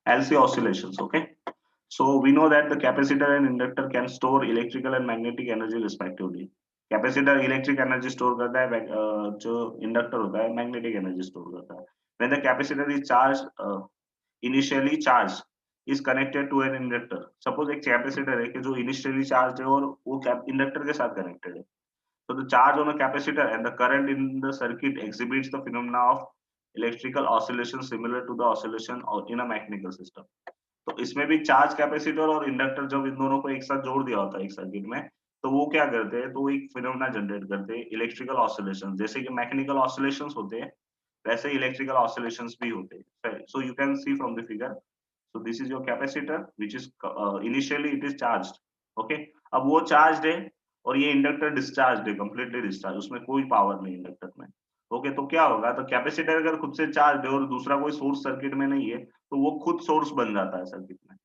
LC oscillations. Okay, so we know that the capacitor and inductor can store electrical and magnetic energy respectively. Capacitor electric energy store करता है, जो inductor होता है magnetic energy store करता है. When the capacitor is charged, initially charged is connected to an inductor. Suppose एक capacitor है कि जो इनिशियली चार्ज है और वो इंडक्टर के साथ कनेक्टेड है. So the charge on a capacitor and the current in the circuit exhibits the phenomena of electrical oscillation similar to the oscillation in a mechanical system. तो इसमें भी चार्ज कैपेसिटर और इंडक्टर जब इन दोनों को एक साथ जोड़ दिया होता है एक सर्किट में, तो वो क्या करते हैं, तो वो एक फिनोमेना जनरेट करते हैं, इलेक्ट्रिकल ऑसिलेशन. जैसे कि मैकेनिकल ऑसिलेशंस होते हैं वैसे इलेक्ट्रिकल ऑसिलेशंस भी होते हैं. So you can see from the figure. So this is your capacitor which is initially it is charged. Okay, अब वो चार्ज्ड है और ये इंडक्टर डिस्चार्ज है, कंप्लीटली डिस्चार्ज, उसमें कोई पावर नहीं इंडक्टर में. ओके, तो क्या होगा, तो कैपेसिटर अगर खुद से चार्ज है और दूसरा कोई सोर्स सर्किट में नहीं है तो वो खुद सोर्स बन जाता है सर्किट में,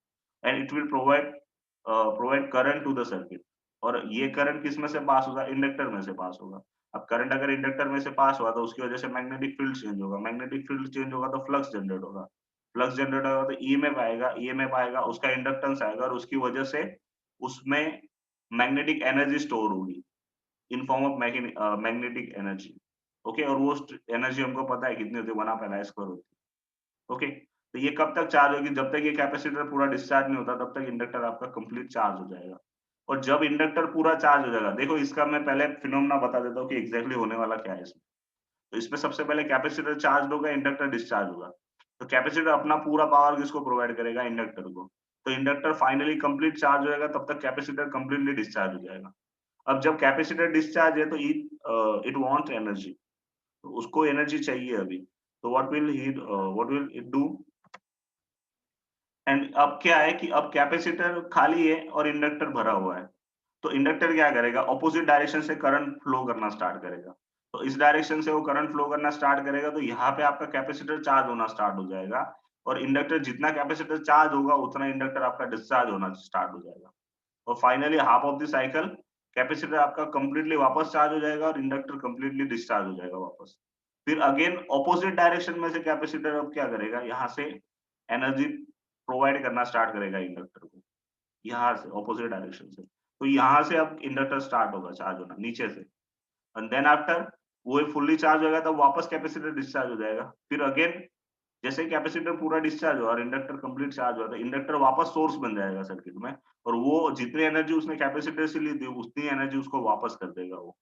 and it will provide current to the circuit. और ये करंट किस में से पास होगा, इंडक्टर में से पास होगा. अब करंट अगर इंडक्टर में से पास हुआ तो उसकी वजह से मैग्नेटिक फील्ड चेंज होगा, मैग्नेटिक फील्ड चेंज होगा तो फ्लक्स जनरेट होगा, फ्लक्स जनरेट होगा तो ईएमएफ आएगा, ईएमएफ आएगा उसका इंडक्टेंस आएगा और उसकी वजह से उसमें मैग्नेटिक एनर्जी स्टोर होगी in form of magnetic energy. Okay, और वो एनर्जी हमको पता है कितनी होती है, 1/2L² होती है. ओके, तो ये कब तक चार्ज होगी, जब तक ये कैपेसिटर पूरा डिस्चार्ज नहीं होता तब तक इंडक्टर आपका कंप्लीट चार्ज हो जाएगा. और जब इंडक्टर पूरा चार्ज हो जाएगा, देखो इसका मैं पहले फिनोमेना बता देता हूँ कि एग्जैक्टली होने वाला क्या है इसमें. तो इसमें सबसे पहले कैपेसिटर चार्ज होगा, इंडक्टर डिस्चार्ज होगा. तो कैपेसिटर अपना पूरा पावर किसको प्रोवाइड करेगा, इंडक्टर को. तो इंडक्टर फाइनली कंप्लीट चार्ज हो जाएगा, तब तक कैपेसिटर कंप्लीटली डिस्चार्ज हो जाएगा. अब जब कैपेसिटर डिस्चार्ज है तो इट वांट्स एनर्जी, तो उसको एनर्जी चाहिए अभी. तो what will it do, and अब क्या है कि अब कैपेसिटर खाली है और इंडक्टर भरा हुआ है. तो इंडक्टर क्या करेगा, ऑपोजिट डायरेक्शन से करंट फ्लो करना स्टार्ट करेगा. तो इस डायरेक्शन से वो करंट फ्लो करना स्टार्ट करेगा तो यहाँ पे आपका कैपेसिटर चार्ज होना स्टार्ट हो जाएगा. और इंडक्टर जितना कैपेसिटर चार्ज होगा उतना इंडक्टर आपका डिस्चार्ज होना स्टार्ट हो जाएगा. और finally half of the cycle capacitor आपका कंप्लीटली वापस चार्ज हो जाएगा और इंडक्टर कंप्लीटली डिस्चार्ज हो जाएगा वापस. फिर अगेन ऑपोजिट डायरेक्शन में से कैपेसिटर अब क्या करेगा, यहाँ से एनर्जी प्रोवाइड करना स्टार्ट करेगा इंडक्टर को, यहाँ से ऑपोजिट डायरेक्शन से. तो यहाँ से अब इंडक्टर स्टार्ट होगा चार्ज होना नीचे से, एंड देन आफ्टर वो फुल्ली चार्ज होगा तब वापस कैपेसिटर डिस्चार्ज हो जाएगा. फिर अगेन जैसे कैपेसिटर पूरा डिस्चार्ज हुआ और इंडक्टर कंप्लीट चार्ज हुआ तो इंडक्टर वापस सोर्स बन जाएगा सर्किट में, और वो जितनी एनर्जी उसने कैपेसिटर से ली थी उतनी एनर्जी उसको वापस कर देगा वो.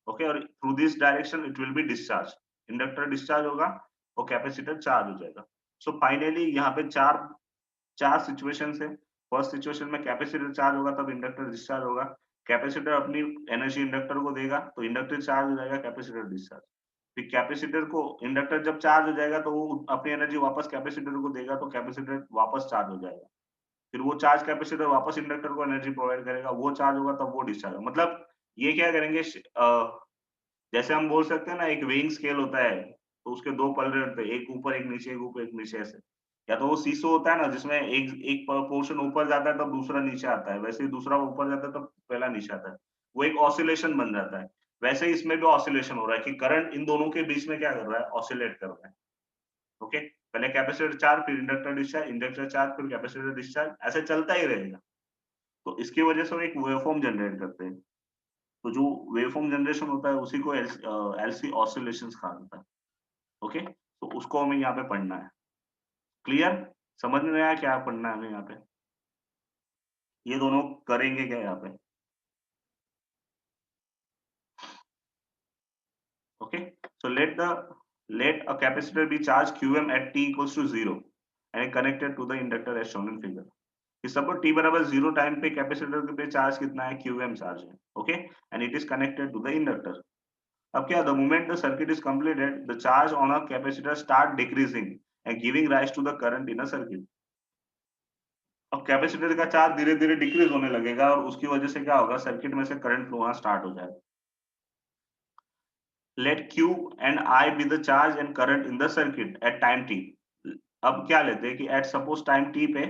ओके, और through this direction it will be discharge, inductor discharge होगा और कैपेसिटर चार्ज हो जाएगा. सो फाइनली यहाँ पे चार सिचुएशंस है. फर्स्ट सिचुएशन में कैपेसिटर चार्ज होगा तब इंडक्टर डिस्चार्ज होगा, कैपेसिटर अपनी एनर्जी इंडक्टर को देगा तो इंडक्टर चार्ज हो जाएगा, कैपेसिटर डिस्चार्ज. फिर कैपेसिटर को इंडक्टर जब चार्ज हो जाएगा तो वो अपनी एनर्जी वापस कैपेसिटर को देगा तो कैपेसिटर वापस चार्ज हो जाएगा. फिर वो चार्ज कैपेसिटर वापस इंडक्टर को एनर्जी प्रोवाइड करेगा, वो चार्ज होगा तब वो डिस्चार्ज होगा. मतलब ये क्या करेंगे, जैसे हम बोल सकते हैं ना एक वेइंग स्केल होता है तो उसके दो पलड़े होते हैं, एक ऊपर एक नीचे, एक ऊपर एक नीचे ऐसे. या तो वो सीसो होता है ना जिसमें एक एक पोर्शन ऊपर जाता है तब दूसरा नीचे आता है, वैसे ही दूसरा ऊपर जाता है तब पहला नीचे आता है, वो एक ऑसिलेशन बन जाता है. वैसे ही इसमें भी ऑसिलेशन हो रहा है कि करंट इन दोनों के बीच में क्या कर रहा है, ऑसिलेट कर रहा है. ओके, पहले कैपेसिटर चार्ज, फिर इंडक्टर डिस्चार्ज, इंडक्टर चार्ज, फिर कैपेसिटर डिस्चार्ज, ऐसे चलता ही रहेगा. तो इसकी वजह से वो एक वेवफॉर्म जनरेट करते हैं. तो जो वेवफॉर्म जनरेशन होता है उसी को एलसी ऑसिलेशंस कहा जाता है. ओके, तो उसको हमें यहाँ पे पढ़ना है. क्लियर, समझ में आया क्या पढ़ना है हमें यहाँ पे, ये दोनों करेंगे क्या यहाँ पे. Okay, so let a capacitor be charged qm at t equals to 0 and connected to the inductor as shown in figure. कि सपोज t बराबर 0 टाइम पे कैपेसिटर पे चार्ज कितना है, qm चार्ज है. Okay, and it is connected to the inductor. अब क्या, the moment the circuit is completed the charge on a capacitor start decreasing and giving rise to the current in a circuit. अब capacitor का charge धीरे धीरे decrease होने लगेगा और उसकी वजह से क्या होगा, सर्किट में से करंट फ्लो होना स्टार्ट हो जाएगा. Let Q and I be the charge and current in the circuit at time t. अब क्या लेते हैं कि at suppose time t पे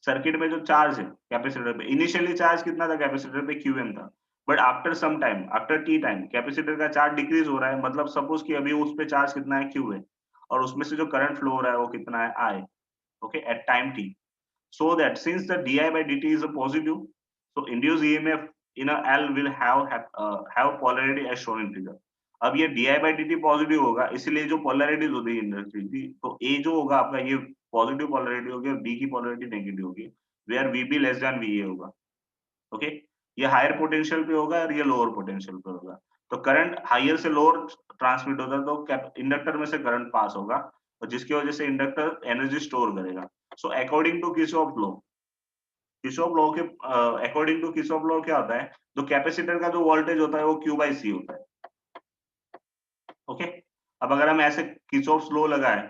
सर्किट में जो चार्ज है कैपेसिटर पे, इनिशियली चार्ज कितना था कैपेसिटर पे, qm था. But after some time, after t time capacitor का चार्ज डिक्रीज हो रहा है. मतलब सपोज कि अभी उस पे चार्ज कितना है, q है, और उसमें से जो करंट फ्लो हो रहा है वो कितना है, i. okay, at time t. So that since the di by dt is a positive, so induced EMF in a L will have polarity as shown in figure. अब ये di by dt पॉजिटिव होगा, इसलिए जो polarities होती है inductive की, तो A जो होगा आपका ये पॉजिटिव पोलैरिटी होगी और B की पोलैरिटी नेगेटिव होगी, where VB less than VA होगा, ओके। ये हायर पोटेंशियल पे होगा और ये लोअर पोटेंशियल पे होगा। तो करंट हायर से लोअर ट्रांसमिट होता है, तो इंडक्टर में से करंट पास होगा और जिसकी वजह से इंडक्टर एनर्जी स्टोर करेगा। So according to Kirchhoff law, Kirchhoff law के अकॉर्डिंग टू किरचॉफ लॉ क्या होता है, जो कैपेसिटर का जो वोल्टेज होता है वो Q बाई C होता है, ओके। अब अगर हम ऐसे किरचॉफ लॉ लगाए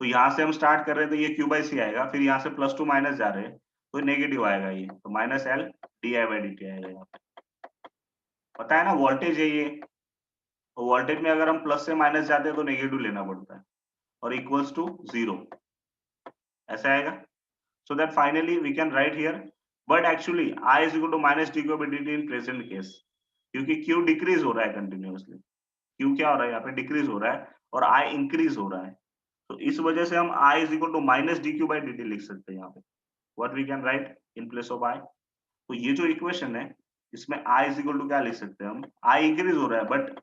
तो यहाँ से हम स्टार्ट कर रहे हैं तो ये Q बाई C आएगा, फिर यहाँ से प्लस टू माइनस जा रहे हैं तो नेगेटिव आएगा, ये तो minus L D i by D T आएगा। यहाँ पे पता है ना वोल्टेज है ये, तो वोल्टेज में अगर हम प्लस से माइनस जाते हैं तो नेगेटिव लेना पड़ता है और इक्वल्स टू 0 ऐसा आएगा। So that finally we can write here, but actually I is equal to minus D Q by D T in present case, क्योंकि Q डिक्रीज हो रहा है कंटिन्यूअसली, Q क्या हो रहा है यहाँ पे डिक्रीज हो रहा है और I इंक्रीज हो रहा है, तो इस वजह से हम I is equal to minus D Q by D T लिख सकते हैं यहाँ पे। What we can write in place of I, तो ये जो इक्वेशन है इसमें I इज इक्वल टू क्या लिख सकते हैं हम, I इंक्रीज हो रहा है बट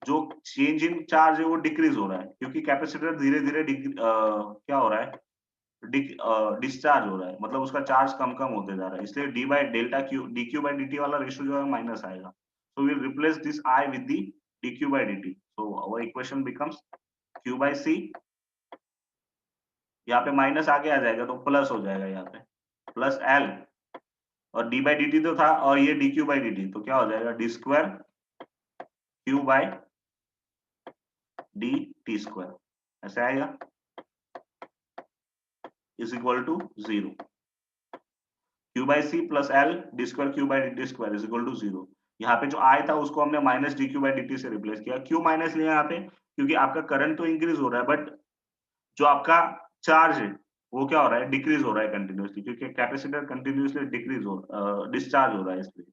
जो चेंज इन चार्ज है वो डिक्रीज हो रहा है, क्योंकि कैपेसिटर धीरे धीरे क्या हो रहा है, डिस्चार्ज हो रहा है, मतलब उसका चार्ज कम कम होते जा रहा है, इसलिए D by delta Q D Q by D T वाला रेशियो जो है माइनस आएगा। So will replace this I with the D Q by D T, so our equation becomes Q by C, यहाँ पे माइनस आगे आ जाएगा तो plus हो जाएगा यहाँ पे, प्लस एल और डी बाई डी टी तो था और ये D Q by D T, तो क्या हो जाएगा D square Q by D T square, ऐसा आएगा, is equal to 0, Q by C plus L D square Q by D T square is equal to 0। यहाँ पे जो आई था उसको हमने minus D Q by D T से replace किया, क्यू माइनस लिया यहाँ पे क्योंकि आपका करंट तो इंक्रीज हो रहा है बट जो आपका चार्ज है वो क्या हो रहा है, डिक्रीज हो रहा है कंटिन्यूसली, क्योंकि कैपेसिटर कंटिन्यूसली डिस्चार्ज हो रहा है इसलिए।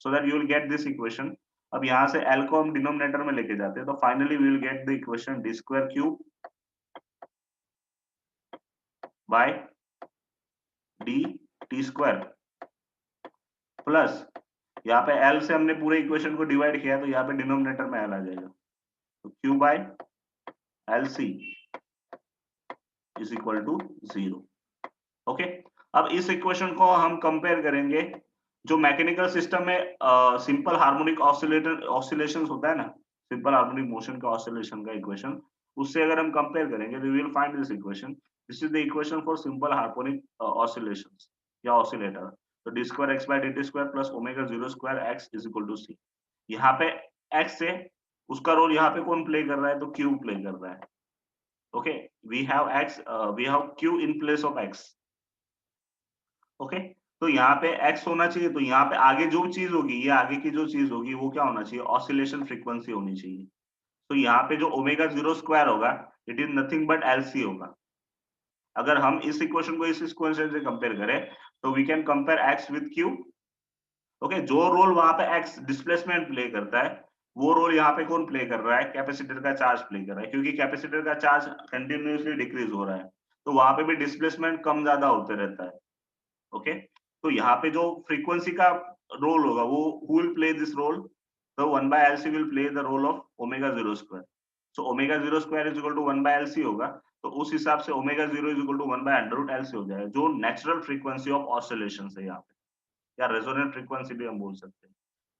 So that you will get this equation. अब यहाँ से एल को हम डिनोमिनेटर में लेके जाते हैं तो finally we will get the equation D square cube by D T square plus यहाँ पे एल से हमने पूरे इक्वेशन को डिवाइड किया तो यहाँ पे डिनोमिनेटर में एल आ जाएगा, तो Q by L C is equal to 0, okay. अब इस इक्वेशन को हम कंपेयर करेंगे जो मैकेनिकल सिस्टम में सिंपल हार्मोनिक ऑसिलेशन होता है ना, सिंपल हार्मोनिक मोशन का ऑसिलेशन का इक्वेशन, उससे अगर हम कंपेयर करेंगे तो we will find this equation, this is the equation for simple harmonic oscillations या ऑसिलेटर, तो D square X by D T square plus omega 0 square x is equal to सी। यहाँ पे एक्स है, उसका रोल यहाँ पे कौन प्ले कर रहा है, तो क्यू प्ले कर रहा है, okay. We have X, we have Q in place of X, okay. तो यहाँ पे x होना चाहिए, तो यहाँ पे आगे जो चीज होगी, ये आगे की जो चीज होगी वो क्या होना चाहिए, ऑसिलेशन फ्रीक्वेंसी होनी चाहिए। तो यहाँ पे जो ओमेगा 0 स्क्वायर होगा it is nothing but LC होगा। अगर हम इस इक्वेशन को इस इक्वेशन से कंपेयर करें तो we can compare x with q, okay. जो रोल वहां पे x डिस्प्लेसमेंट प्ले करता है वो रोल यहाँ पे कौन प्ले कर रहा है, कैपेसिटर का चार्ज प्ले कर रहा है, क्योंकि कैपेसिटर का चार्ज कंटिन्यूसली डिक्रीज हो रहा है तो वहां पे भी डिस्प्लेसमेंट कम ज्यादा होते रहता है, ओके। तो यहाँ पे जो फ्रीक्वेंसी का रोल होगा वो who will play this role, तो 1 by LC will play the role of omega 0 square, so omega 0 square is equal to 1 by LC होगा, तो उस हिसाब से omega 0 is equal to 1 by under root LC हो जाएगा, जो नेचुरल फ्रीक्वेंसी ऑफ ऑसिलेशन है यहाँ पे, या रेजोनेंट फ्रीक्वेंसी भी हम बोल सकते हैं।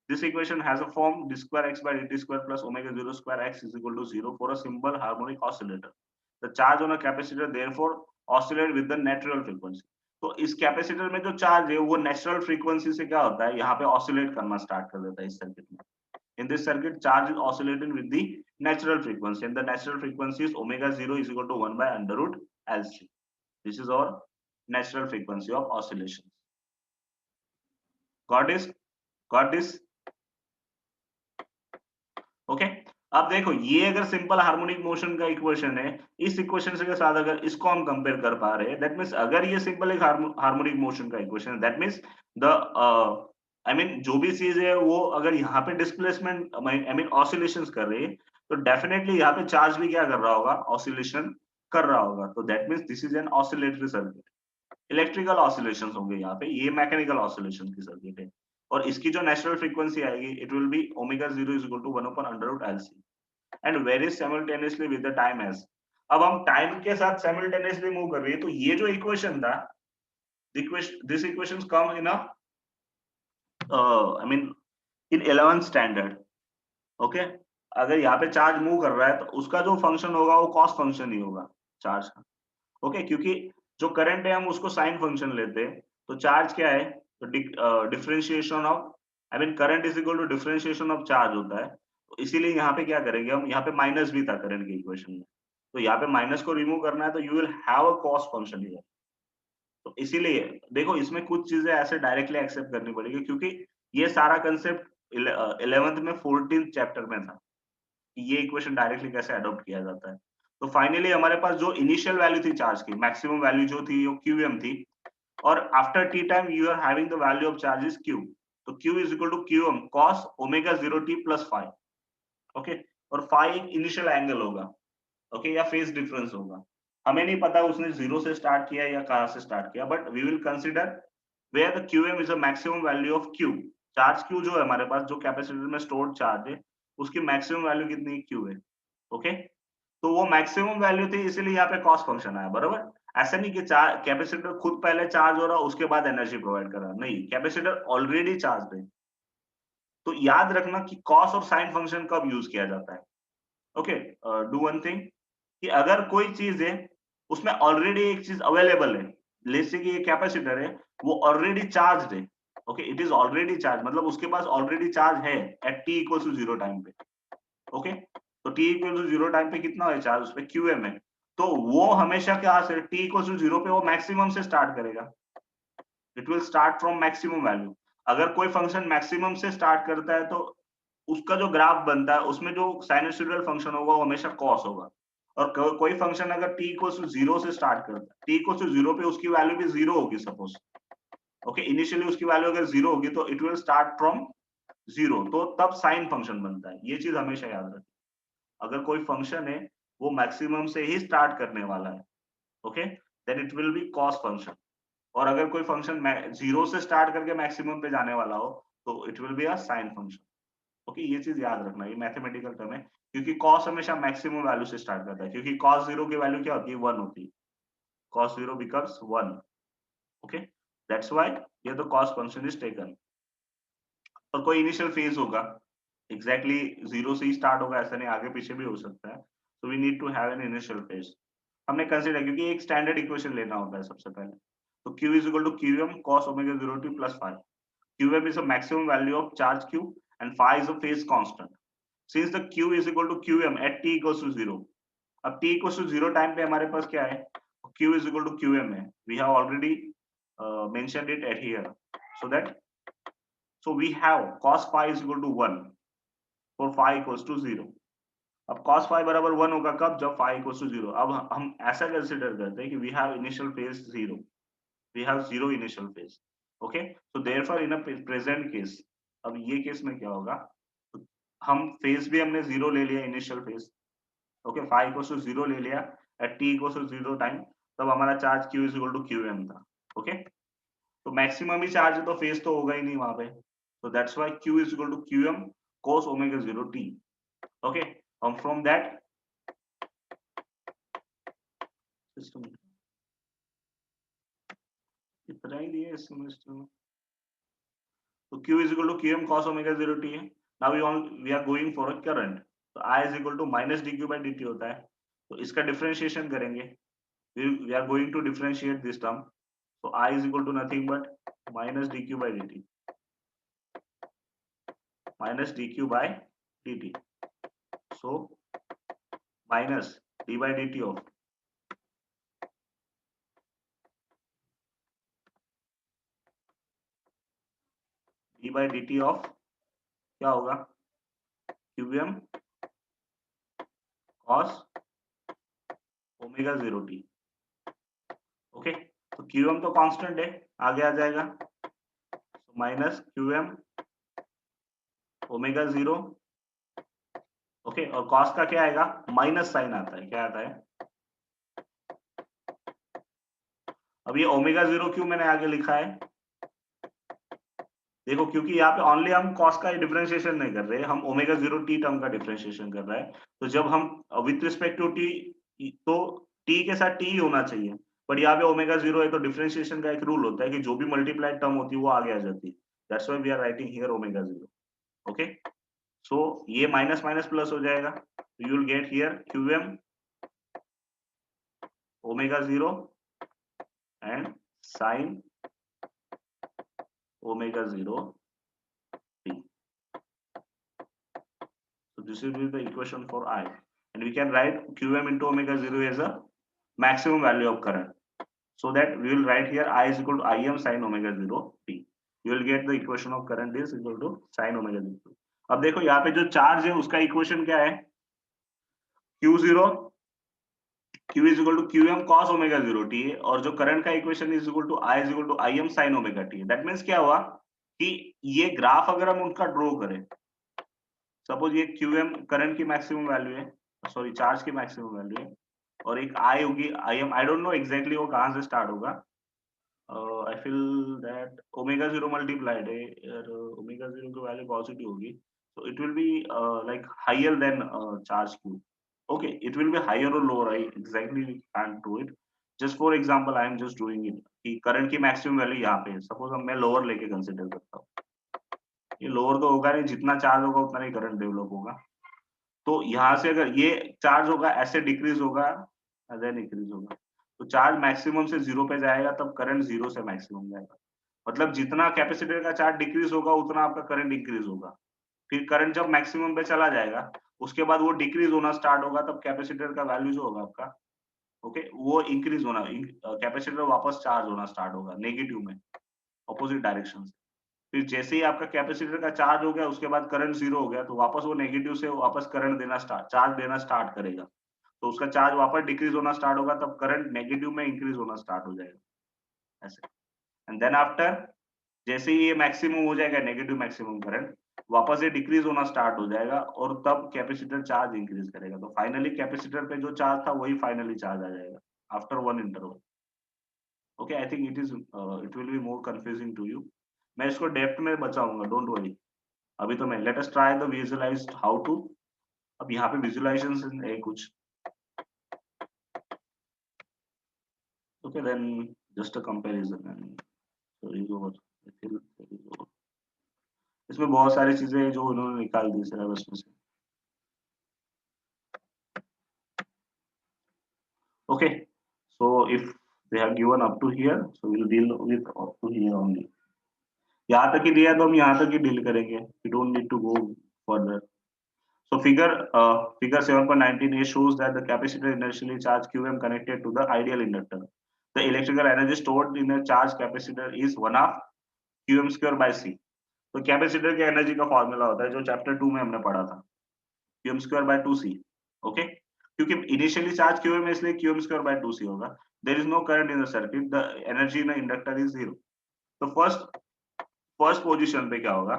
This equation has a form d square x by dt square plus omega 0 square x is equal to 0 for a simple harmonic oscillator. The charge on a capacitor therefore oscillate with the natural frequency. तो इस capacitor में जो charge है वो natural frequency से क्या होता है, यहाँ पे ऑसिलेट करना स्टार्ट कर देता है इस सर्किट में। In this circuit charge is oscillating with the natural frequency and the natural frequency is omega 0 is equal to 1 by under root LC. This is our natural frequency of oscillation. Got this, okay. अब देखो ये अगर simple harmonic motion का equation है, इस equation से के साथ अगर इसको हम कंपेयर कर पा रहे हैं, दैट मींस अगर ये सिंपल एक हार्मोनिक मोशन का इक्वेशन है, that means the I mean जो भी चीज है वो अगर यहाँ पे डिस्प्लेसमेंट आई मीन ऑसिलेशंस कर रही है तो डेफिनेटली यहाँ पे चार्ज भी क्या कर रहा होगा, ऑसिलेशन कर रहा होगा, तो that means this is an oscillatory circuit. Electrical oscillations होंगे यहाँ पे, ये मैकेनिकल ऑसिलेशन की सर्किट है। और इसकी जो नेचुरल फ्रीक्वेंसी आएगी, it will be omega 0 is equal to 1 upon under root L C and varies simultaneously with the time age. अब हम टाइम के साथ साइमल्टेनियसली मूव कर रही है, तो ये जो इक्वेशन था, this equation come in I mean in 11th standard. Okay, अगर यहाँ पे चार्ज मूव कर रहा है तो उसका जो फंक्शन होगा वो कॉस फंक्शन ही होगा चार्ज का। ओके, क्योंकि जो करंट है हम उसको साइन फंक्शन लेते हैं, तो चार्ज क्या है, तो differentiation of I mean current is equal to differentiation of charge होता है। तो इसीलिए यहाँ पे क्या करेंगे हम, यहाँ पे माइनस भी था करंट के इक्वेशन में, तो यहाँ पे माइनस को रिमूव करना है, तो you will have a cos function here. तो इसीलिए देखो, इसमें कुछ चीजें ऐसे डायरेक्टली एक्सेप्ट करनी पड़ेगी, क्योंकि ये सारा कंसेप्ट 11th में 14th चैप्टर में था कि ये इक्वेशन डायरेक्टली कैसे अडॉप्ट किया जाता है। तो फाइनली हमारे पास जो इनिशियल वैल्यू थी चार्ज की, मैक्सिमम वैल्यू जो थी वो QM थी, और after T time you are having the value of charge is Q, तो Q is equal to QM cos omega 0 t plus five. Okay, और फाइव एक इनिशियल एंगल होगा, ओके, या फेज डिफरेंस होगा। हमें नहीं पता उसने 0 से स्टार्ट किया या कहां से स्टार्ट किया, but we will consider where the QM is a maximum value of Q। Charge Q जो है हमारे पास, जो कैपेसिटर में स्टोर्ड चार्ज है, उसकी मैक्सिमम वैल्यू कितनी है, Q है। ओके, तो वो मैक्सिमम वैल्यू थी, इसीलिए यहाँ पे कॉस्ट फंक्शन आया, बरोबर। ऐसा नहीं कि कैपेसिटर खुद पहले चार्ज हो रहा उसके बाद एनर्जी प्रोवाइड कर रहा, नहीं, कैपेसिटर ऑलरेडी चार्ज है। तो याद रखना कि कॉस और साइन फंक्शन कब यूज किया जाता है। ओके, डू वन थिंग, कि अगर कोई चीज है उसमें ऑलरेडी एक चीज अवेलेबल है, जैसे कि ये कैपेसिटर है, वो ऑलरेडी चार्ज है। Okay, it is already charge, मतलब उसके पास ऑलरेडी चार्ज है at t equal to 0 time पे। ओके, तो t इक्वल टू 0 टाइम पे कितना है चार्ज, उस पे QM है, तो वो हमेशा क्या से t इक्वल टू 0 पे वो मैक्सिमम से स्टार्ट करेगा। It will start from maximum value. अगर कोई फंक्शन मैक्सिमम से स्टार्ट करता है, तो उसका जो ग्राफ बनता है उसमें जो साइनसोइडल फंक्शन होगा वो हमेशा कॉस होगा। और कोई फंक्शन अगर t इक्वल टू 0 से स्टार्ट करता है, t इक्वल टू 0 पे उसकी वैल्यू भी 0 होगी सपोज। ओके, इनिशियली उसकी वैल्यू अगर 0 होगी, तो इट विल स्टार्ट फ्रॉम 0, तो तब साइन फंक्शन बनता है। ये चीज हमेशा याद रखें, अगर कोई फंक्शन है वो मैक्सिमम से ही स्टार्ट करने वाला है, okay, then it will be cos function. और अगर कोई फंक्शन 0 से स्टार्ट करके मैक्सिमम पे जाने वाला हो, तो it will be a sine function. Okay, ये चीज याद रखना, ये मैथमेटिकल टर्म है, क्योंकि कॉस हमेशा मैक्सिमम वैल्यू से स्टार्ट करता है, क्योंकि कॉस 0 की वैल्यू क्या होती है, 1 होती है। Cos 0 becomes 1। Okay, that's why ये तो कॉस फंक्शन इज टेकन। और कोई इनिशियल फेज होगा, एग्जैक्टली 0 से ही स्टार्ट होगा ऐसा नहीं, आगे पीछे भी हो सकता है, so we need to have an initial phase. हमने कंसीडर, क्योंकि एक स्टैंडर्ड इक्वेशन लेना होता है सबसे पहले, तो Q is equal to QM cos omega 0 t plus phi. QM is a maximum value of charge Q and phi is a phase constant. Since the Q is equal to QM at t equals to 0, अब t equals to 0 time पे हमारे पास क्या है, Q is equal to QM है, we have already mentioned it at here, so that so we have cos phi is equal to 1 for phi equals to 0. अब cos phi बराबर 1 होगा कब, जब phi equals to 0। अब हम ऐसा consider करते हैं कि we have initial phase 0, we have 0 initial phase। okay, so therefore in a present case, अब ये केस में क्या होगा, हम फेज भी हमने 0 ले लिया, initial phase. Okay, phi equals to 0 ले लिया at t equals to 0 time, तब हमारा charge Q is equal to QM था। ओके, तो मैक्सिमम ही चार्ज है, तो फेज तो होगा ही नहीं वहां पे, तो that's why Q is equal to QM cos omega 0 t। Okay, and from that system इतना ही दिया इस सेमेस्टर में, तो Q is equal to QM cos omega 0 t है। Now we are going for a current, तो I is equal to minus dq by dt होता है, तो इसका डिफरेंशिएशन करेंगे, we are going to differentiate this term, so I is equal to nothing but minus dq by dt, minus dq by dt, so minus d by dt of d by dt of क्या होगा, QM cos omega 0 t। Okay, तो QM तो constant है, आगे आ जाएगा, minus QM omega 0। Okay, और cos का क्या आएगा, माइनस साइन आता है, क्या आता है, अब ये ओमेगा 0 क्यों मैंने आगे लिखा है? देखो, क्योंकि यहाँ पे ओनली हम कॉस का डिफरेंशिएशन नहीं कर रहे, हम ओमेगा 0 टी टर्म का डिफरेंशिएशन कर रहे हैं। तो जब हम विथ रिस्पेक्ट टू टी, तो टी के साथ टी ही होना चाहिए, बट यहाँ पे ओमेगा 0 है, तो डिफरेंशिएशन का एक रूल होता है कि जो भी मल्टीप्लाइड टर्म होती है वो आगे आ जाती है। That's why we are writing here omega 0। Okay, so ये माइनस माइनस प्लस हो जाएगा, you will get here QM omega 0 and sine omega 0 t. So this will be the equation for I, and we can write qm into omega 0 as a maximum value of current. So that we will write here I is equal to Im sin omega 0 t. You will get the equation of current is equal to sin omega 0. अब देखो यहाँ पे जो charge है उसका equation क्या है? Q0 Q is equal to qm cos omega 0 t, और जो करंट का equation is equal to I is equal to Im sin omega t. That means क्या हुआ कि ये ग्राफ अगर हम उनका ड्रॉ करें, सपोज ये क्यूएम करंट की मैक्सिमम वैल्यू है, सॉरी चार्ज की मैक्सिमम वैल्यू है, और एक आई होगी I am, I don't know exactly वो कहां से स्टार्ट होगा। I feel that omega 0 multiplied है, ओमेगा 0 की वैल्यू पॉजिटिव होगी, so it will be like higher than charge q. Okay, it will be higher or lower, I exactly can't do it. Just for example I am just doing it कि current की maximum value यहाँ पे है, suppose हम मैं lower लेके consider करता हूँ, ये लोअर तो होगा नहीं, जितना चार्ज होगा उतना ही करंट डेवलप होगा। तो यहाँ से अगर ये चार्ज होगा ऐसे डिक्रीज होगा, देन इंक्रीज होगा, तो चार्ज मैक्सिमम से 0 पे जाएगा, तब करंट 0 से मैक्सिमम जाएगा। मतलब जितना कैपेसिटर का चार्ज डिक्रीज होगा उतना आपका करंट इंक्रीज होगा। फिर करंट जब मैक्सिमम पे चला जाएगा, उसके बाद वो डिक्रीज होना स्टार्ट होगा, तब कैपेसिटर का वैल्यू जो होगा आपका, ओके, वो इंक्रीज होना, कैपेसिटर वापस चार्ज होना स्टार्ट होगा नेगेटिव में, ऑपोजिट डायरेक्शन से। फिर जैसे ही आपका कैपेसिटर का चार्ज हो गया, उसके बाद करंट 0 हो गया, तो वापस वो नेगेटिव से वापस करंट देना स्टार्ट, चार्ज देना स्टार्ट करेगा। तो उसका चार्ज वापस डिक्रीज होना स्टार्ट होगा, तब करंट नेगेटिव में इंक्रीज होना स्टार्ट हो जाएगा, ऐसे। एंड देन आफ्टर, जैसे ही ये मैक्सिमम हो जाएगा नेगेटिव मैक्सिमम करंट, वापस ये डिक्रीज होना स्टार्ट हो जाएगा, और तब कैपेसिटर चार्ज इंक्रीज करेगा। तो फाइनली कैपेसिटर पे जो चार्ज था वही फाइनली चार्ज आ जाएगा after one interval. Okay, I think it will be more confusing to you. मैं इसको डेप्थ में बचाऊंगा, डोंट वरी। अभी तो मैं let us try the visualize how to. अब यहाँ पे विजुअलाइजेशन है कुछ, okay, then just a comparison and sorry over. इसमें बहुत सारी चीजें हैं जो उन्होंने निकाल दी सिलेबस में से। Okay, so if they have given up to here, so we will deal with up to here only. यहाँ तक ही दिया तो हम यहाँ तक ही डील करेंगे, we don't need to go further. So figure 7.19a shows that the capacitor inertially charged qm connected to the ideal inductor. The electrical energy stored in a charged capacitor is 1/2 qm square by c. तो capacitor की energy का formula होता है जो chapter 2 में हमने पढ़ा था, qm square by 2c। Okay, क्योंकि इनिशियली चार्ज qm है इसलिए qm square by 2c होगा। There is no current in the circuit, the energy in inductor is 0। तो फर्स्ट पोजीशन पे क्या होगा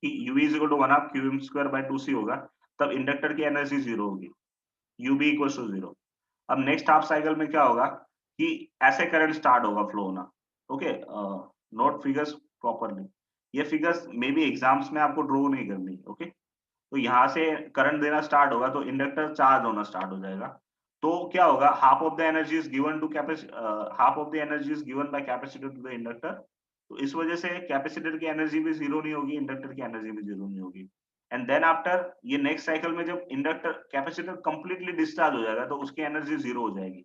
कि UV is equal to 1/2 qm square by 2c होगा, तब इंडक्टर की एनर्जी 0 होगी, UB equals to 0। अब नेक्स्ट हाफ साइकिल में क्या होगा कि ऐसे करंट स्टार्ट होगा फ्लो होना। ओके, नोट फिगर्स प्रॉपरली, ये फिगर्स मे बी एग्जाम्स में आपको ड्रॉ नहीं करनी। ओके, तो यहाँ से करंट देना स्टार्ट होगा, तो इंडक्टर चार्ज होना स्टार्ट हो जाएगा। तो क्या होगा, half of the energy is given to half of the energy is given by capacitor to the inductor. तो इस वजह से कैपेसिटर की एनर्जी भी 0 नहीं होगी, इंडक्टर की एनर्जी भी 0 नहीं होगी। एंड देन आफ्टर, ये नेक्स्ट साइकिल में जब इंडक्टर कैपेसिटर कंप्लीटली डिस्चार्ज हो जाएगा, तो उसकी एनर्जी 0 हो जाएगी,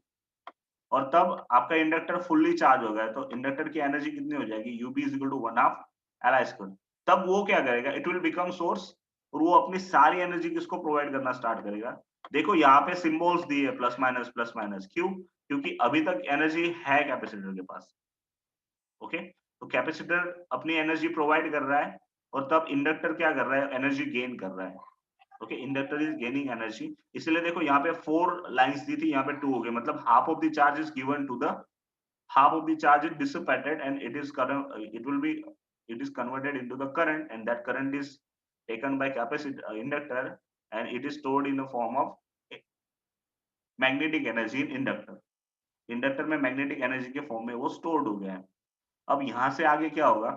और तब आपका इंडक्टर फुल्ली चार्ज हो गया, तो इंडक्टर की एनर्जी कितनी हो जाएगी, UB is equal to 1/2 Li square। तब वो क्या करेगा, इट विल बिकम सोर्स, और वो अपनी सारी एनर्जी किसको प्रोवाइड करना स्टार्ट करेगा। देखो यहाँ पे सिंबल्स दिए प्लस माइनस, क्यों? क्योंकि अभी तक एनर्जी है कैपेसिटर के पास। ओके, तो कैपेसिटर अपनी एनर्जी प्रोवाइड कर रहा है, और तब इंडक्टर क्या कर रहा है, एनर्जी गेन कर रहा है। Okay, inductor is gaining energy, इसलिए देखो यहाँ पे 4 लाइंस दी थी, यहाँ पे 2 हो गए, मतलब half of the charge is given to the, half of the charge is dissipated, and it is current, it is converted into the current, and that current is taken by capacitor inductor, and it is stored in the form of magnetic energy in inductor। Inductor में magnetic energy के form में वो stored हो गया है। अब यहाँ से आगे क्या होगा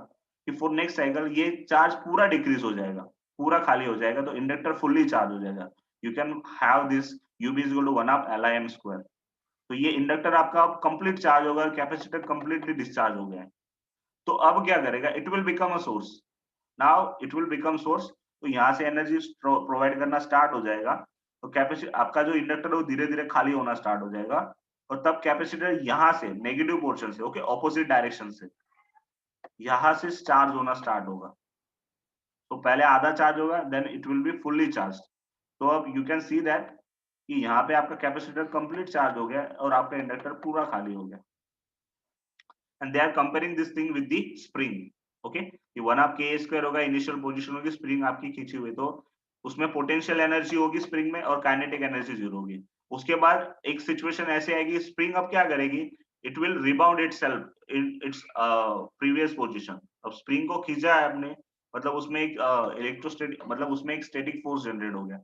कि फॉर नेक्स्ट साइकिल ये चार्ज पूरा डिक्रीज हो जाएगा, पूरा खाली हो जाएगा, तो इंडक्टर फुल्ली चार्ज हो जाएगा। You can have this UB is equal to 1 of LIm square. तो ये इंडक्टर आपका कंप्लीट चार्ज होगा, कैपेसिटर कंप्लीटली डिस्चार्ज हो गया है। तो अब क्या करेगा, it will become a source. Now it will become source. तो यहाँ से एनर्जी प्रोवाइड करना स्टार्ट हो जाएगा। तो कैपेसिटर आपका जो इंडक्टर है वो धीरे धीरे खाली होना स्टार्ट हो जाएगा, और तब कैपेसिटर यहाँ से नेगेटिव पोर्शन से, ओके, ऑपोजिट डायरेक्शन से यहाँ से चार्ज होना स्टार्ट होगा। तो पहले आधा चार्ज होगा, then it will be fully charge. तो अब यू कैन सी दैट कि यहाँ पे आपका कैपेसिटर कंप्लीट चार्ज हो गया और आपका इंडक्टर पूरा खाली हो गया। And they are comparing this thing with the spring. Okay, ये 1 ऑफ के स्क्वायर होगा, इनिशियल पोजीशन होगी, स्प्रिंग आपकी खींची हुई, तो उसमें पोटेंशियल एनर्जी होगी स्प्रिंग में और काइनेटिक एनर्जी जीरो होगी। उसके बाद एक सिचुएशन ऐसे आएगी, स्प्रिंग अब क्या करेगी, it will rebound itself in its previous position. अब स्प्रिंग को खींचा है आपने, मतलब उसमें एक इलेक्ट्रोस्टैटिक, मतलब उसमें एक स्टैटिक फोर्स जनरेट हो गया,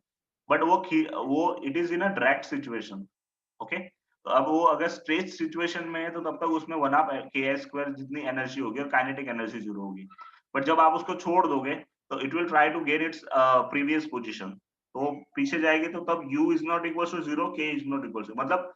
बट वो it is in a direct situation. Okay, तो अब वो अगर स्ट्रेच सिचुएशन में है तो तब तक उसमें 1 ऑफ के स्क्वायर जितनी एनर्जी होगी और काइनेटिक एनर्जी जीरो होगी। बट जब आप उसको छोड़ दोगे तो it will try to gain its previous position. तो पीछे जाएगी तो तब u is not equal to zero, k is not equal to, मतलब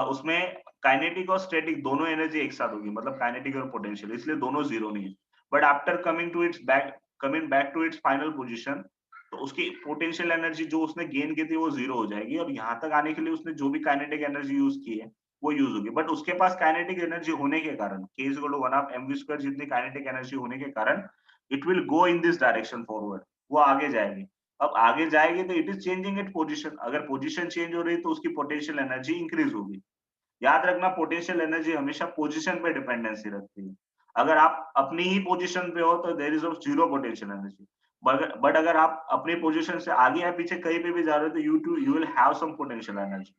उसमें काइनेटिक और स्टैटिक दोनों एनर्जी एक साथ होगी, मतलब काइनेटिक और पोटेंशियल, इसलिए दोनों जीरो नहीं है। But after coming back to its final position, तो उसकी पोटेंशियल एनर्जी जो उसने गेन की थी वो जीरो हो जाएगी, और यहाँ तक आने के लिए उसने जो भी काइनेटिक एनर्जी यूज की है वो यूज होगी। बट उसके पास काइनेटिक एनर्जी होने के कारण, k is equal to 1 of mv square जितनी काइनेटिक एनर्जी होने के कारण, it will go in this direction forward, वो आगे जाएगी। अब आगे जाएगी तो it is changing it position, अगर पोजीशन चेंज हो रही है तो उसकी पोटेंशियल एनर्जी इंक्रीज होगी। याद रखना, पोटेंशियल एनर्जी हमेशा पोजीशन पे डिपेंडेंसी रखती है। अगर आप अपनी ही पोजीशन पे हो तो there is zero potential energy, but अगर आप अपनी पोजीशन से आगे या पीछे कहीं पे भी जा रहे हो तो you will have some potential energy.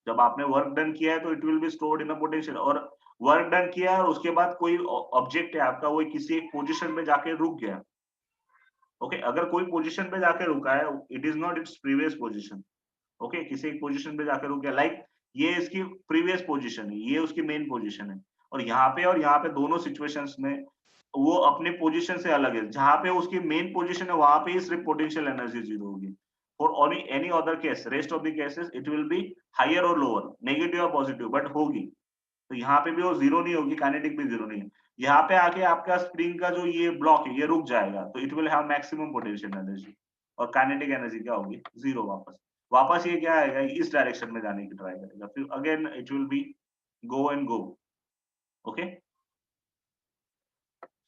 जब आपने वर्क डन किया है तो it will be stored in a potential, और वर्क डन किया है और उसके बाद कोई ऑब्जेक्ट है आपका, वो किसी एक पोजीशन पे जाके रुक गया। ओके, अगर कोई पोजीशन पे जाके रुका है, it is not it's previous position. Okay, किसी एक पोजीशन पे जाकर रुक गया, लाइक ये इसकी प्रीवियस पोजीशन है, ये उसकी मेन पोजीशन है, और यहाँ पे दोनों सिचुएशंस में वो अपने पोजीशन से अलग है। जहाँ पे उसकी मेन पोजीशन है वहां पे ही सिर्फ पोटेंशियल एनर्जी जीरो होगी। For any other case, rest of the cases it will be higher और लोअर, नेगेटिव और पॉजिटिव, बट होगी। तो यहाँ पे भी वो जीरो नहीं होगी, काइनेटिक भी जीरो नहीं है। यहाँ पे आके आपका स्प्रिंग का जो ये ब्लॉक है ये रुक जाएगा, तो it will have maximum potential energy, और काइनेटिक एनर्जी क्या होगी, जीरो। वापस वापस ये क्या आएगा, इस डायरेक्शन में जाने की ट्राई करेगा, फिर again it will be go and go. Okay,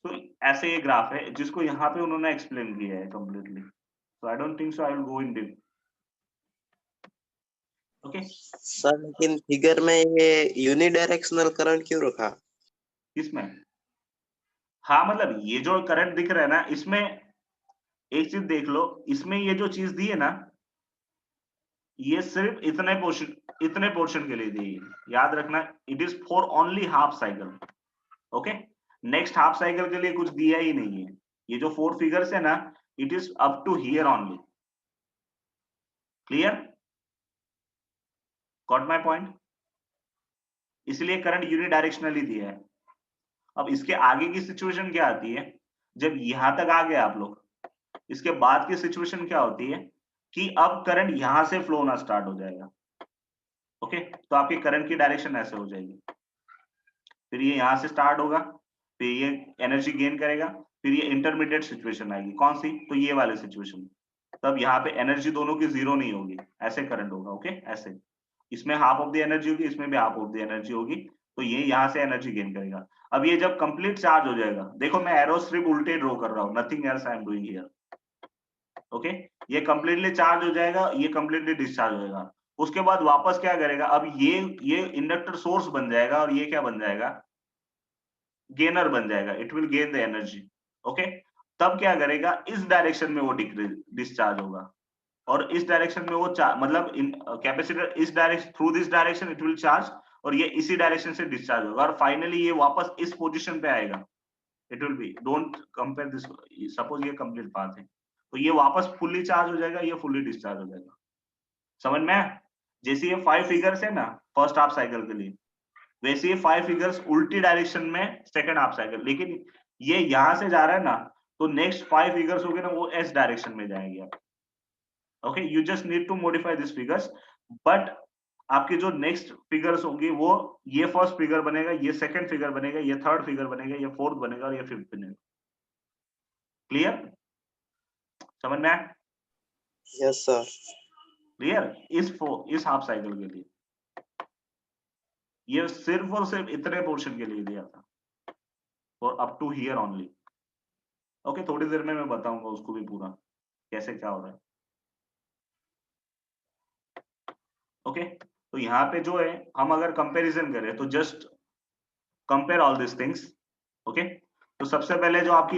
तो ऐसे ये ग्राफ है जिसको यहाँ पे उन्होंने एक्सप्लेन किया है completely. So I don't think so I will go in deep. Okay, sir लेकिन फिगर में ये यूनिडायरेक्शनल करंट क्यों रखा? इसमें हाँ, मतलब ये जो करंट दिख रहा है ना, इसमें एक चीज देख लो, इसमें ये जो चीज दी है ना, ये सिर्फ इतने पोर्शन के लिए दी है। याद रखना, it is for only half cycle. Okay, next half cycle के लिए कुछ दिया ही नहीं है। ये जो 4 फिगर्स है ना, it is up to here only. Clear? Got my point? इसलिए करंट यूनिडायरेक्शनली दिया है। अब इसके आगे की सिचुएशन क्या आती है, जब यहां तक आ गए आप लोग, इसके बाद की सिचुएशन क्या होती है कि अब करंट यहां से फ्लो होना स्टार्ट हो जाएगा। ओके, तो आपकी करंट की डायरेक्शन ऐसे हो जाएगी, फिर ये यहां से स्टार्ट होगा, फिर ये एनर्जी गेन करेगा, फिर ये इंटरमीडिएट सिचुएशन आएगी, कौन सी, तो ये वाले सिचुएशन। तब यहाँ पे एनर्जी दोनों की जीरो नहीं होगी, ऐसे करंट होगा। ओके, ऐसे इसमें हाफ ऑफ द एनर्जी होगी, इसमें भी हाफ ऑफ द एनर्जी होगी, तो ये यहाँ से एनर्जी गेन करेगा। अब ये जब कंप्लीट चार्ज हो जाएगा, देखो मैं एरो स्ट्रिप उल्टे ड्रॉ कर रहा हूँ, nothing else I am doing here. Okay, ये कंप्लीटली चार्ज हो जाएगा, ये कंप्लीटली डिस्चार्ज हो जाएगा। उसके बाद वापस क्या करेगा, अब ये इंडक्टर सोर्स बन जाएगा, और ये क्या बन जाएगा, गेनर बन जाएगा, it will gain the energy. Okay, तब क्या करेगा, इस डायरेक्शन में वो डिस्चार्ज होगा, और इस डायरेक्शन में वो मतलब कैपेसिटर इस direction, through this direction it will charge, और ये इसी डायरेक्शन से डिस्चार्ज होगा, और फाइनली ये वापस इस पोजीशन पे आएगा। It will B, don't compare this, suppose ये कंप्लीट पाथ है, तो ये वापस फुल्ली चार्ज हो जाएगा, ये फुल्ली डिस्चार्ज हो जाएगा। समझ में आया? जैसे ये 5 फिगर्स है ना फर्स्ट हाफ साइकिल के लिए, वैसे ये 5 फिगर्स उल्टी डायरेक्शन में सेकंड हाफ साइकिल, लेकिन ये यहां से जा रहा है ना, तो नेक्स्ट 5 फिगर्स होंगे ना वो एस डायरेक्शन में जाएंगे आप। Okay, you just need to modify this figures, but आपकी जो नेक्स्ट फिगर्स होंगी वो ये फर्स्ट फिगर बनेगा, ये सेकंड फिगर बनेगा, ये थर्ड फिगर बनेगा, ये फोर्थ बनेगा और ये फिफ्थ बनेगा। क्लियर? समझ में आया? Yes sir. क्लियर? इस हाफ साइकिल के लिए ये सिर्फ और सिर्फ इतने पोर्शन के लिए दिया था, और up to here only. Okay, थोड़ी देर में मैं बताऊंगा उसको भी पूरा कैसे क्या हो रहा है। ओके, तो यहाँ पे जो है हम अगर कंपैरिजन करें तो just compare all this things. Okay, तो सबसे पहले जो आपकी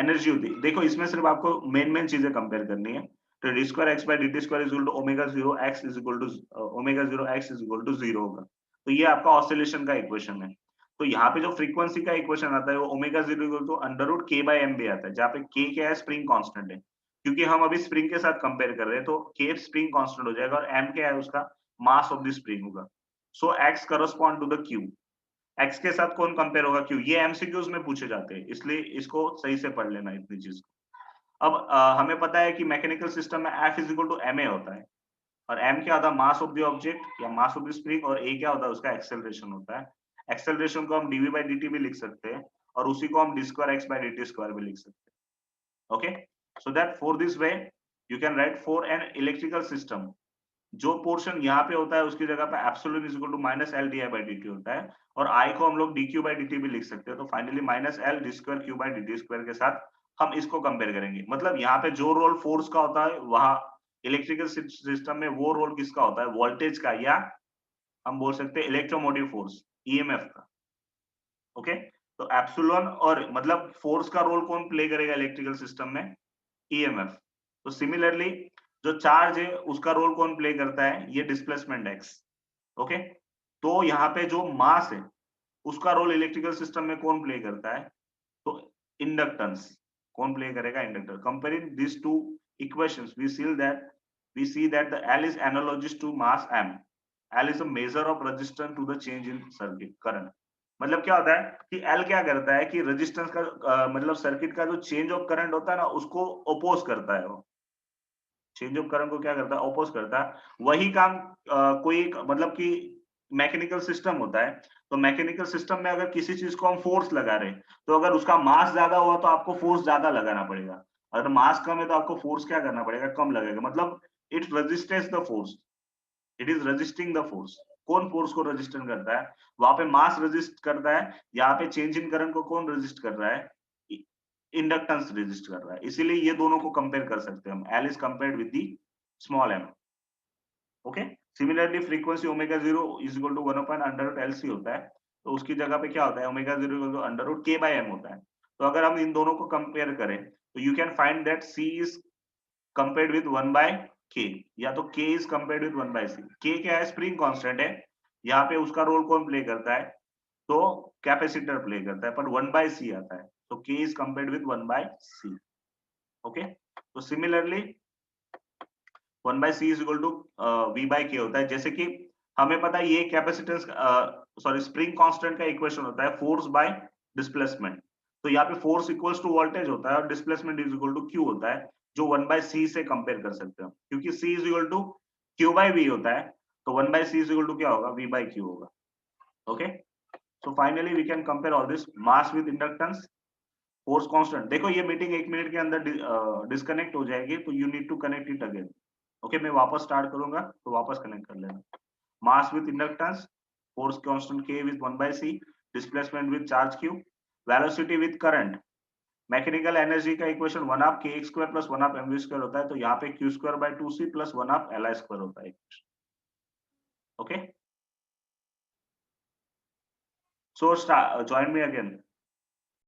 एनर्जी होती है, देखो इसमें सिर्फ आपको मेन चीजें कंपेयर करनी है। तो D square x by D T square is equal to omega zero x is equal to omega zero x is equal to zero होगा। तो ये आपका ऑसिलेशन का इक्वेशन है। तो यहाँ पे जो फ्रीक्वेंसी का इक्वेशन आता है वो omega zero equal to under root के बाई एम भी आता है, जहाँ पे के क्या है, स्प्रिंग कांस्टेंट है। क्योंकि हम अभी स्प्रिंग के साथ कंपेयर कर रहे हैं, तो के स्प्रिंग कांस्टेंट हो जाएगा और एम क्या है, उसका मास ऑफ द स्प्रिंग होगा। So X correspond to the Q. X के साथ कौन कंपेयर होगा, क्यों? ये एमसीक्यूज में पूछे जाते हैं, इसलिए इसको सही से पढ़ लेना इतनी चीज को। अब हमें पता है कि मैकेनिकल सिस्टम में F is equal to m a होता है, और एम क्या होता है, मास ऑफ द ऑब्जेक्ट या मास ऑफ द स्प्रिंग, और ए क्या होता है, उसका एक्सेलरेशन होता है। एक्सेलरेशन को हम डीवी बाई डी टी भी लिख सकते हैं, और उसी को हम d square x by D T square भी लिख सकते हैं। Okay, so that for this way you can write for an electrical system, जो पोर्शन यहाँ पे होता है उसकी जगह पे epsilon is equal to minus L d i by D t होता है, और आई को हम लोग d Q by D t भी लिख सकते हैं। तो finally minus L D square Q by D T square के साथ हम इसको कंपेयर करेंगे। मतलब यहाँ पे जो रोल फोर्स का होता है, वहां इलेक्ट्रिकल सिस्टम में वो रोल किसका होता है, वोल्टेज का, या हम बोल सकते हैं इलेक्ट्रोमोटिव फोर्स, ईएमएफ का। ओके, तो एप्सिलॉन और मतलब फोर्स का रोल कौन प्ले करेगा इलेक्ट्रिकल सिस्टम में, ईएमएफ। तो सिमिलरली जो चार्ज है उसका रोल कौन प्ले करता है, ये डिस्प्लेसमेंट एक्स। ओके, तो यहाँ पे जो मास है उसका रोल इलेक्ट्रिकल सिस्टम में कौन प्ले करता है, तो इंडक्टेंस कौन प्ले करेगा, inductor. Comparing this two equations we see that the L is analogous to mass m. L is a measure of resistance to the change in circuit current. मतलब क्या होता है कि L क्या करता है कि रेजिस्टेंस का मतलब सर्किट का जो चेंज ऑफ करंट होता है ना, उसको अपोज करता है। वो चेंज ऑफ करंट को क्या करता है, अपोज करता है। वही काम कोई मतलब कि मैकेनिकल सिस्टम होता है। तो मैकेनिकल सिस्टम में अगर किसी चीज को हम फोर्स लगा रहे हैं, तो अगर उसका मास ज्यादा हुआ तो आपको फोर्स ज्यादा लगाना पड़ेगा, अगर मास कम है तो आपको फोर्स क्या करना पड़ेगा, कम लगेगा। मतलब it resistance the force, it is resisting the force. कौन फोर्स को रेजिस्टेंस करता है, वहां पे मास रेजिस्ट करता है, यहाँ पे चेंज इन करंट को कौन रेजिस्ट कर रहा है, इंडक्टेंस रेजिस्ट कर रहा है। इसीलिए ये दोनों को कंपेयर कर सकते हैं हम, L is compared with the small m. Okay, similarly frequency omega zero is equal to 1/√LC होता है, तो उसकी जगह पे क्या होता है, omega zero equal to √K/m होता है। तो अगर हम इन दोनों को कंपेयर करें तो you can find that C is compared with 1/K, या तो K is compared with 1/C। K क्या है, स्प्रिंग कांस्टेंट है, यहाँ पे उसका रोल कौन प्ले करता है, तो कैपेसिटर प्ले करता है, पर 1/C आता है, तो K is compared with 1/C। Okay, तो similarly 1/C is equal to V/K होता है। जैसे कि हमें पता है ये कैपेसिटेंस सॉरी स्प्रिंग कांस्टेंट का इक्वेशन होता है फोर्स बाय डिस्प्लेसमेंट। तो यहाँ पे फोर्स इक्वल्स टू वोल्टेज होता है और displacement is equal to Q होता है, जो 1/C से कंपेयर कर सकते हैं, क्योंकि C is equal to Q/V होता है, तो 1/C इज इक्वल टू क्या होगा, V/Q होगा। Okay, so finally we can compare all this, mass with inductance, force constant. देखो ये मीटिंग 1 मिनट के अंदर डिस्कनेक्ट हो जाएगी, तो you need to connect it again. Okay, मैं वापस स्टार्ट करूंगा तो वापस कनेक्ट कर लेना। Mass with inductance, force constant K with 1/C, displacement with charge Q, velocity with current, mechanical energy का इक्वेशन 1/2 kx² + 1/2 mv² होता है, तो यहाँ पे q²/2c + 1/2 li² होता है। Okay, so join me again.